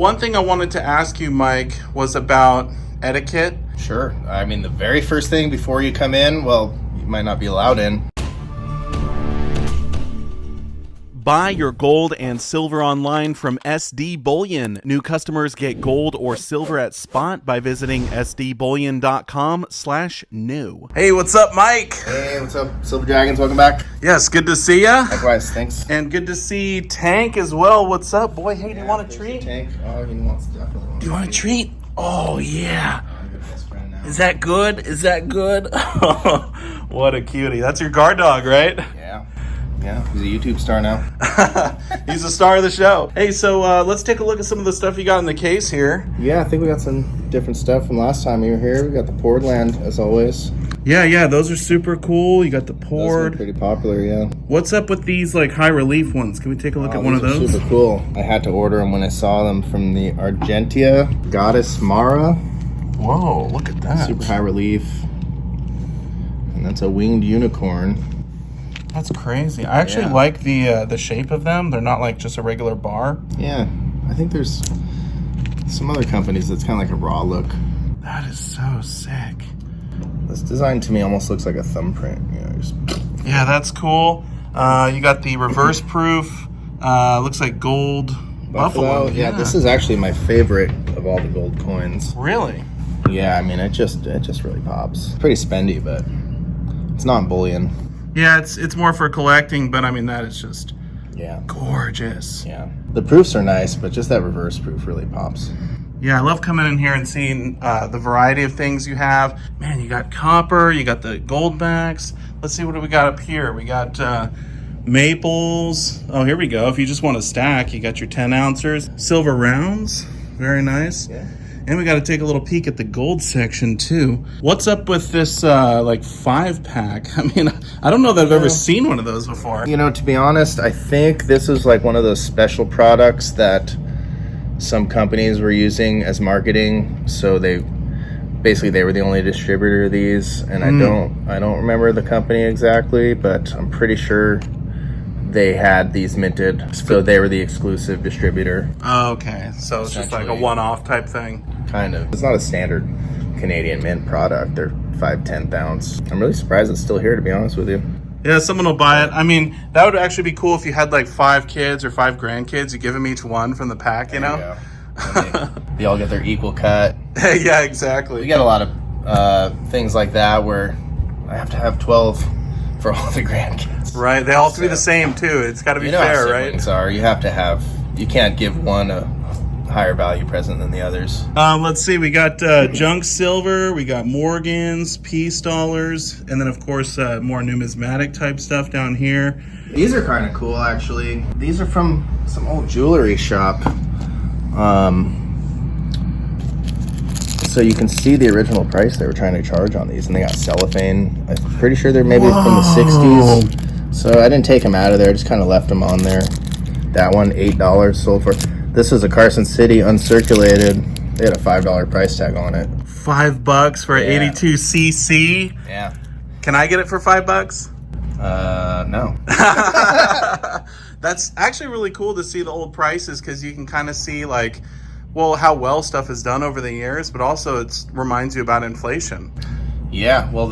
One thing I wanted to ask you, Mike, was about etiquette. Sure. I mean, the very first thing before you come in, well, you might not be allowed in. Buy your gold and silver online from SD Bullion. New customers get gold or silver at spot by visiting sdbullion.com/new. Hey, what's up, Mike? Hey, what's up, Silver Dragons? Welcome back. Yes, good to see ya. Likewise, thanks. And good to see Tank as well. What's up, boy? Hey, do you want a treat? Tank. Oh, he wants definitely. Do you want a treat? Oh, yeah. I'm your best friend now. Is that good? Is that good? What a cutie. That's your guard dog, right? Yeah, he's a YouTube star now. He's the star of the show. Hey, so let's take a look at some of the stuff you got in the case here. Yeah, I think we got some different stuff from last time you were here. We got the Portland, as always. Yeah, those are super cool. You got the Those poured. are pretty popular, yeah. What's up with these like high relief ones? Can we take a look at one of These are those? super cool. I had to order them when I saw them from the Argentia Goddess Mara. Whoa, look at that. Super high relief. And that's a winged unicorn. That's crazy. I actually like the shape of them. They're not like just a regular bar. Yeah, I think there's some other companies that's kind of like a raw look. That is so sick. This design to me almost looks like a thumbprint. You know, just... Yeah, that's cool. You got the reverse proof. Looks like gold buffalo. Yeah, this is actually my favorite of all the gold coins. Really? Yeah, I mean, it just really pops. Pretty spendy, but it's not bullion. Yeah, it's more for collecting, but I mean that is just gorgeous. Yeah. The proofs are nice, but just that reverse proof really pops. Yeah, I love coming in here and seeing the variety of things you have. Man, you got copper, you got the gold backs. Let's see, what do we got up here? We got maples. Oh, here we go. If you just want to stack, you got your 10 ouncers. Silver rounds, very nice. Yeah. And we got to take a little peek at the gold section too. What's up with this like 5-pack? I mean, I don't know that I've ever seen one of those before. You know, to be honest, I think this is like one of those special products that some companies were using as marketing. So they were the only distributor of these, and I don't remember the company exactly, but I'm pretty sure they had these minted, so they were the exclusive distributor. Oh, okay. So it's just like a one-off type thing. Kind of. It's not a standard Canadian mint product. They're 5/10 ounce. I'm really surprised it's still here, to be honest with you. Yeah, someone will buy it. I mean, that would actually be cool if you had like 5 kids or 5 grandkids. You give them each one from the pack, you know? They all get their equal cut. Yeah, exactly. We get a lot of things like that where I have to have 12 for all the grandkids. Right, they all have to be the same too. It's got to be fair, right? You have to have. You can't give one a higher value present than the others. Let's see. We got junk silver. We got Morgans, peace dollars, and then of course more numismatic type stuff down here. These are kind of cool, actually. These are from some old jewelry shop. So you can see the original price they were trying to charge on these, and they got cellophane. I'm pretty sure they're maybe from the 60s. So I didn't take them out of there, just kind of left them on there. That one, $8 sold for. This is a Carson City uncirculated. They had a $5 price tag on it. $5 for 82cc. Yeah. Can I get it for $5? No. That's actually really cool to see the old prices, because you can kind of see like, well, how well stuff is done over the years, but also it reminds you about inflation. Yeah, well,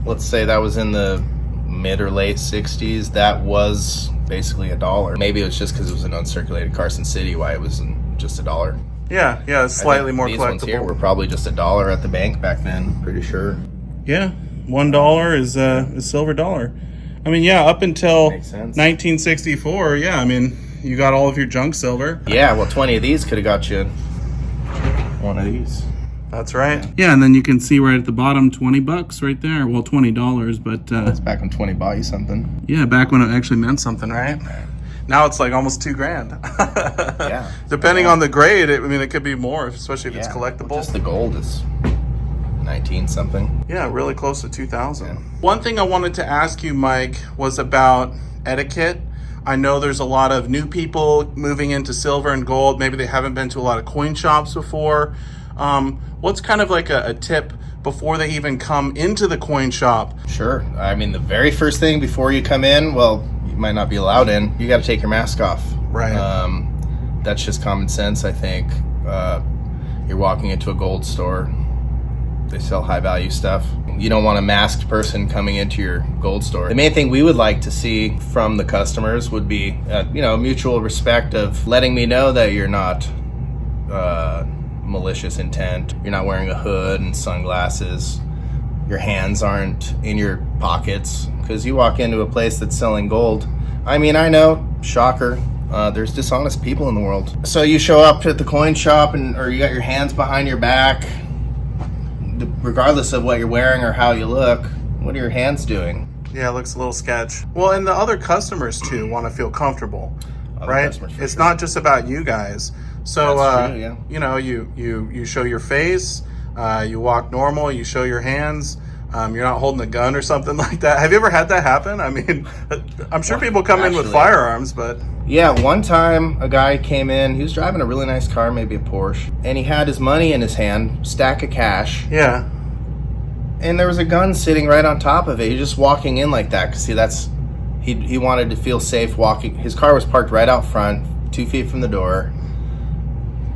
let's say that was in the mid or late 60s. That was basically $1. Maybe it was just because it was an uncirculated Carson City why it was just $1. Yeah, it's slightly more these collectible. Ones here were probably just $1 at the bank back then, pretty sure. Yeah, $1 is a silver dollar. I mean, yeah, up until 1964, yeah, I mean, you got all of your junk silver. Yeah, well, 20 of these could have got you one of these. That's right. Yeah, and then you can see right at the bottom, $20 right there. Well, $20, but that's back when 20 bought you something. Yeah, back when it actually meant something, right? Now it's like almost $2,000. Yeah. Depending on the grade, it could be more, especially if it's collectible. Well, just the gold is 19 something. Yeah, really close to 2,000. Yeah. One thing I wanted to ask you, Mike, was about etiquette. I know there's a lot of new people moving into silver and gold. Maybe they haven't been to a lot of coin shops before. What's kind of like a tip before they even come into the coin shop? Sure. I mean, the very first thing before you come in, well, you might not be allowed in, you got to take your mask off. Right. that's just common sense. I think you're walking into a gold store. They sell high value stuff. You don't want a masked person coming into your gold store. The main thing we would like to see from the customers would be, mutual respect of letting me know that you're not malicious intent. You're not wearing a hood and sunglasses. Your hands aren't in your pockets, because you walk into a place that's selling gold. I mean, I know, shocker, there's dishonest people in the world. So you show up at the coin shop or you got your hands behind your back. Regardless of what you're wearing or how you look, what are your hands doing? Yeah, it looks a little sketch. Well, and the other customers too want to feel comfortable, right? It's not just about you guys. So, That's true, yeah. You show your face, you walk normal, you show your hands. You're not holding a gun or something like that. Have you ever had that happen? I mean, I'm sure people come in with firearms, but... Yeah, one time a guy came in, he was driving a really nice car, maybe a Porsche, and he had his money in his hand, stack of cash. Yeah. And there was a gun sitting right on top of it. He was just walking in like that, because he wanted to feel safe walking. His car was parked right out front, 2 feet from the door.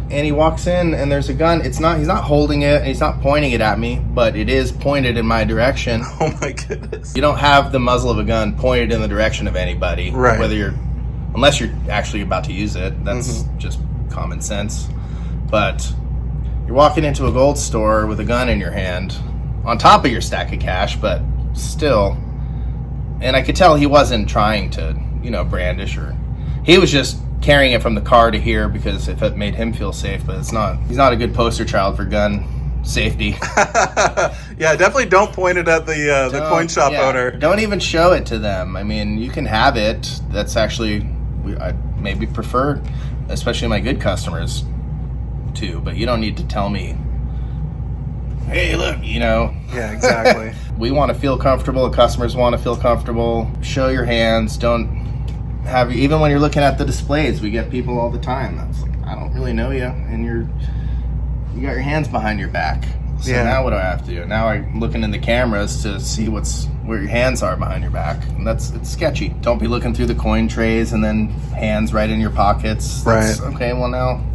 And he walks in and there's a gun. He's not holding it, and he's not pointing it at me, but it is pointed in my direction. Oh my goodness. You don't have the muzzle of a gun pointed in the direction of anybody. Right. Unless you're actually about to use it. That's just common sense. But you're walking into a gold store with a gun in your hand on top of your stack of cash, but still. And I could tell he wasn't trying to, brandish, or he was just carrying it from the car to here because if it made him feel safe. But he's not a good poster child for gun safety. Yeah, definitely don't point it at the coin shop owner. Don't even show it to them. I mean, you can have it. That's actually, I maybe prefer, especially my good customers, too. But you don't need to tell me, hey, look, Yeah, exactly. We want to feel comfortable. The customers want to feel comfortable. Show your hands. Don't have, even when you're looking at the displays, we get people all the time that's like, I don't really know you, and you got your hands behind your back. So now what do I have to do? Now I'm looking in the cameras to see where your hands are behind your back, and it's sketchy. Don't be looking through the coin trays and then hands right in your pockets. That's, right. Okay, well now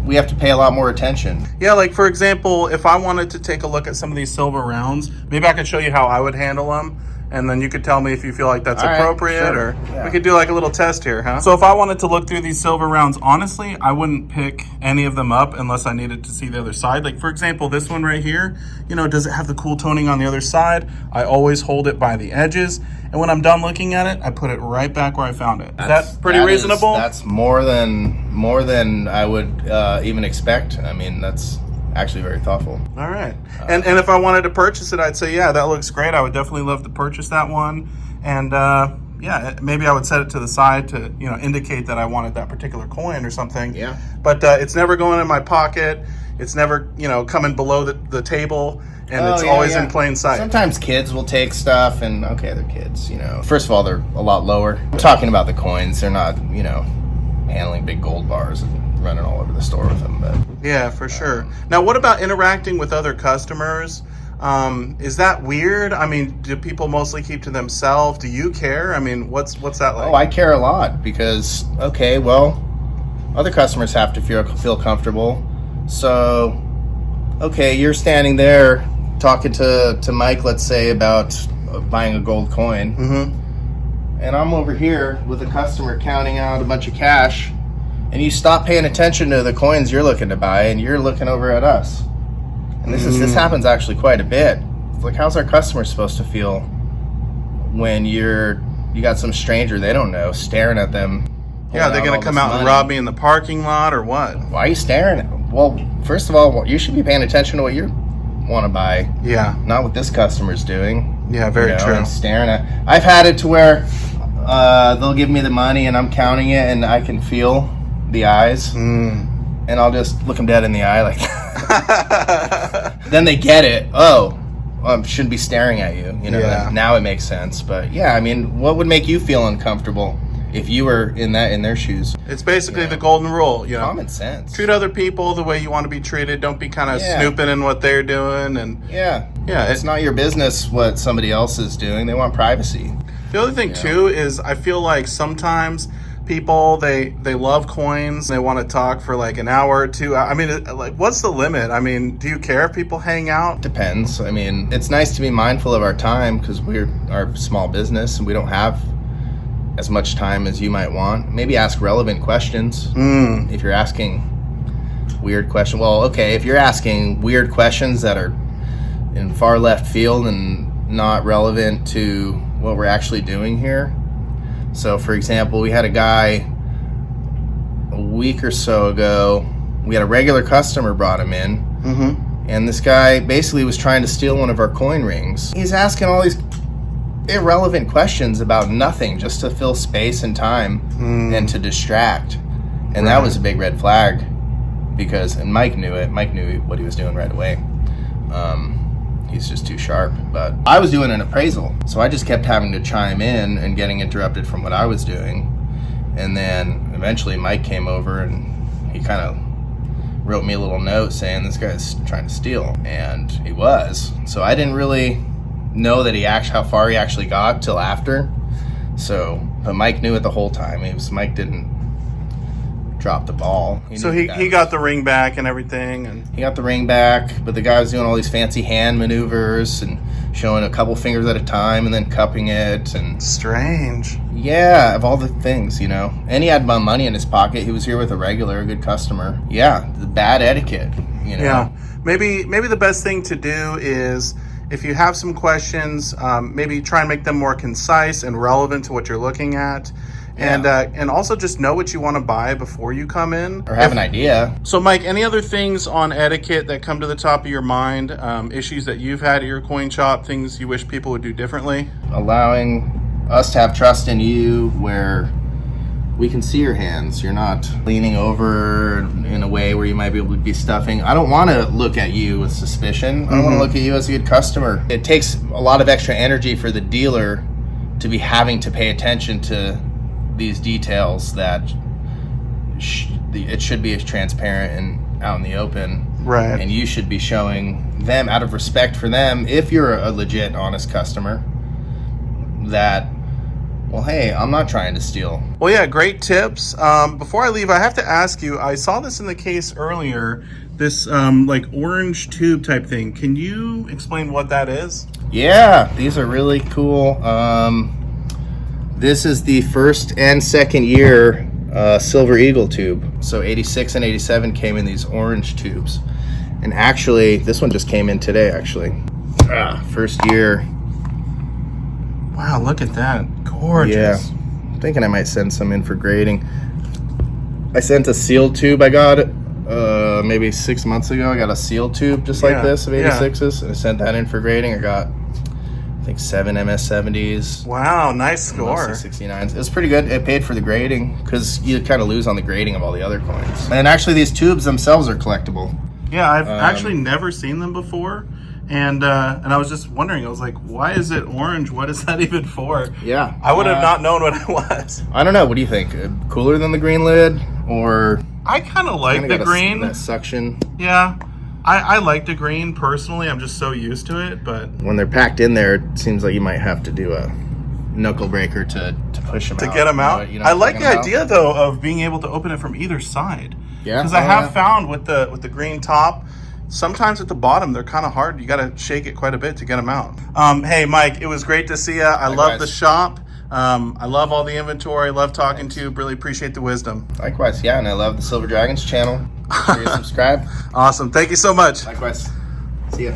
we have to pay a lot more attention. Yeah, like for example, if I wanted to take a look at some of these silver rounds, maybe I could show you how I would handle them. And then you could tell me if you feel like that's appropriate, or we could do like a little test here, huh? So if I wanted to look through these silver rounds, honestly, I wouldn't pick any of them up unless I needed to see the other side. Like for example, this one right here, does it have the cool toning on the other side? I always hold it by the edges. And when I'm done looking at it, I put it right back where I found it. Is that pretty reasonable? That's more than I would even expect. I mean, that's actually very thoughtful. All right. And if I wanted to purchase it, I'd say, yeah, that looks great. I would definitely love to purchase that one. And maybe I would set it to the side to, indicate that I wanted that particular coin or something. Yeah. But it's never going in my pocket. It's never, coming below the table, and it's always in plain sight. Sometimes kids will take stuff, and okay, they're kids, First of all, they're a lot lower. I'm talking about the coins. They're not, handling big gold bars and running all over the store with them. But yeah, for sure. Now, what about interacting with other customers? Is that weird? I mean, do people mostly keep to themselves? Do you care? I mean, what's that like? Oh, I care a lot because, okay, well, other customers have to feel comfortable. So, okay, you're standing there talking to Mike, let's say, about buying a gold coin. And I'm over here with a customer counting out a bunch of cash, and you stop paying attention to the coins you're looking to buy, and you're looking over at us. And this happens actually quite a bit. It's like, how's our customer supposed to feel when you got some stranger they don't know staring at them? Yeah, they're going to come out and rob me in the parking lot or what? Why are you staring at them? Well, first of all, you should be paying attention to what you want to buy. Yeah. Not what this customer's doing. Yeah, very true. And staring at. I've had it to where they'll give me the money and I'm counting it and I can feel the eyes. And I'll just look them dead in the eye like that. Then they get it. Oh, I shouldn't be staring at you. Now it makes sense. But yeah, I mean, what would make you feel uncomfortable if you were in their shoes? It's basically the golden rule, Common sense. Treat other people the way you want to be treated. Don't be kind of snooping in what they're doing. And it's not your business what somebody else is doing. They want privacy. The other thing too is I feel like sometimes people, they love coins. They want to talk for like an hour or two. I mean, like, what's the limit? I mean, do you care if people hang out? Depends. I mean, it's nice to be mindful of our time because we're a small business and we don't have as much time as you might want. Maybe ask relevant questions. If you're asking weird questions, well, okay, if you're asking weird questions that are in far left field and not relevant to what we're actually doing here. So for example, we had a guy a week or so ago, we had a regular customer brought him in, and this guy basically was trying to steal one of our coin rings. He's asking all these irrelevant questions about nothing just to fill space and time and to distract. And that was a big red flag because, and Mike knew it. Mike knew what he was doing right away. He's just too sharp. But I was doing an appraisal, so I just kept having to chime in and getting interrupted from what I was doing. And then eventually Mike came over and he kind of wrote me a little note saying this guy's trying to steal, and he was. So I didn't really know that how far he actually got till after. So, but Mike knew it the whole time. Mike didn't drop the ball. So he got the ring back and everything, and he got the ring back, but the guy was doing all these fancy hand maneuvers and showing a couple fingers at a time and then cupping it, and strange. Yeah, of all the things, and he had my money in his pocket. He was here with a good customer. Yeah, the bad etiquette, Yeah, maybe the best thing to do is, if you have some questions, maybe try and make them more concise and relevant to what you're looking at. And also just know what you want to buy before you come in. Or have an idea. So Mike, any other things on etiquette that come to the top of your mind? Issues that you've had at your coin shop, things you wish people would do differently? Allowing us to have trust in you where we can see your hands. You're not leaning over in a way where you might be able to be stuffing. I don't want to look at you with suspicion. I want to look at you as a good customer. It takes a lot of extra energy for the dealer to be having to pay attention to these details that it should be as transparent and out in the open. Right. And you should be showing them, out of respect for them, if you're a legit, honest customer, that, well, hey, I'm not trying to steal. Well, yeah, great tips. Before I leave, I have to ask you, I saw this in the case earlier, this like orange tube type thing. Can you explain what that is? Yeah, these are really cool. This is the first and second year Silver Eagle tube. So 86 and 87 came in these orange tubes. And actually, this one just came in today, actually. First year. Wow, look at that. Gorgeous. Yeah. I'm thinking I might send some in for grading. I sent a sealed tube. I got it maybe 6 months ago. I got a sealed tube just like this of 86s. And I sent that in for grading. I got, I think, 7 MS70s. Wow, nice score. 69s. It was pretty good. It paid for the grading because you kind of lose on the grading of all the other coins. And actually, these tubes themselves are collectible. Yeah, I've actually never seen them before. And I was just wondering, I was like, why is it orange? What is that even for? Yeah. I would have not known what it was. I don't know. What do you think? Cooler than the green lid? Or I kind of like the green. That suction. Yeah. I like the green personally. I'm just so used to it. But when they're packed in there, it seems like you might have to do a knuckle breaker to push them out. To get them out? I like the idea, though, of being able to open it from either side. Yeah. Because I have found with the green top, sometimes at the bottom, they're kind of hard. You got to shake it quite a bit to get them out. Hey, Mike, it was great to see you. I love the shop. I love all the inventory. I love talking to you. Really appreciate the wisdom. Likewise, yeah. And I love the Silver Dragons channel. Make sure you subscribe. Awesome. Thank you so much. Likewise. See ya.